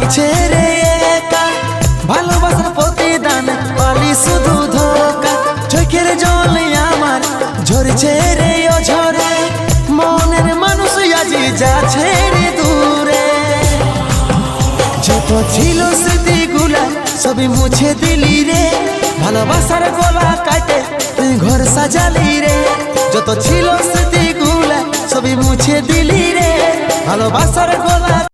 লাগছে রে একা, ভালোবাসার প্রতিদান পালি শুধু ধোকা। চোখের জল আমার ঝরছে রে অঝরে, মনের মানুষ আজি যাচ্ছে রে দূরে। যত ছিল স্মৃতিগুলা সবই মুছে দিলি রে, ভালোবাসার গলা কাটে তুই ঘর সাজালি রে। যত ছিল স্মৃতিগুলা সবই মুছে দিলি রে, ভালোবাসার গলা